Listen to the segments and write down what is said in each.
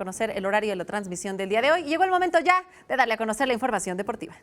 conocer el horario de la transmisión del día de hoy. Llegó el momento ya de darle a conocer la información deportiva.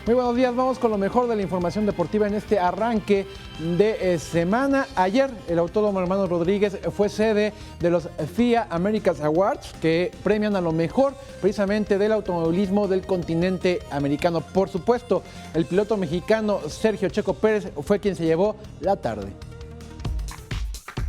Muy buenos días, vamos con lo mejor de la información deportiva en este arranque de semana. Ayer el Autódromo Hermanos Rodríguez fue sede de los FIA America's Awards, que premian a lo mejor precisamente del automovilismo del continente americano. Por supuesto, el piloto mexicano Sergio Checo Pérez fue quien se llevó la tarde.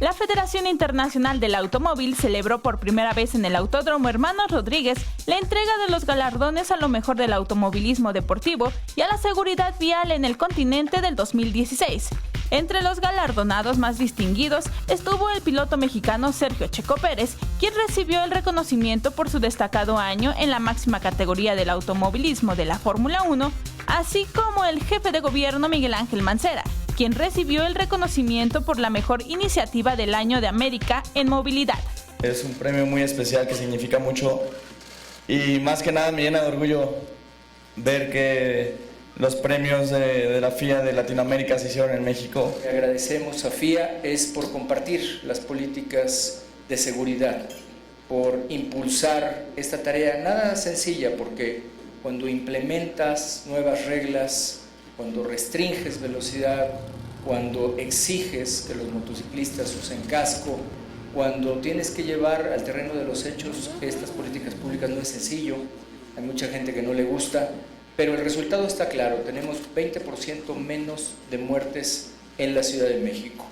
La Federación Internacional del Automóvil celebró por primera vez en el Autódromo Hermanos Rodríguez la entrega de los galardones a lo mejor del automovilismo deportivo y a la seguridad vial en el continente del 2016. Entre los galardonados más distinguidos estuvo el piloto mexicano Sergio Checo Pérez, quien recibió el reconocimiento por su destacado año en la máxima categoría del automovilismo de la Fórmula 1, así como el jefe de gobierno Miguel Ángel Mancera, quien recibió el reconocimiento por la mejor iniciativa del año de América en movilidad. Es un premio muy especial que significa mucho y más que nada me llena de orgullo ver que los premios de la FIA de Latinoamérica se hicieron en México. Agradecemos a FIA es por compartir las políticas de seguridad, por impulsar esta tarea nada sencilla, porque cuando implementas nuevas reglas, cuando restringes velocidad, cuando exiges que los motociclistas usen casco, cuando tienes que llevar al terreno de los hechos estas políticas públicas, no es sencillo. Hay mucha gente que no le gusta, pero el resultado está claro. Tenemos 20% menos de muertes en la Ciudad de México.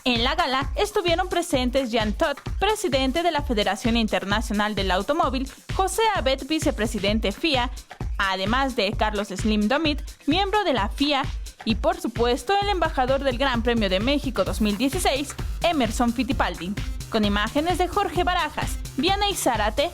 En la gala estuvieron presentes Jean Todt, presidente de la Federación Internacional del Automóvil, José Abed, vicepresidente FIA, además de Carlos Slim Domit, miembro de la FIA, y por supuesto el embajador del Gran Premio de México 2016, Emerson Fittipaldi. Con imágenes de Jorge Barajas, Viana y Zárate,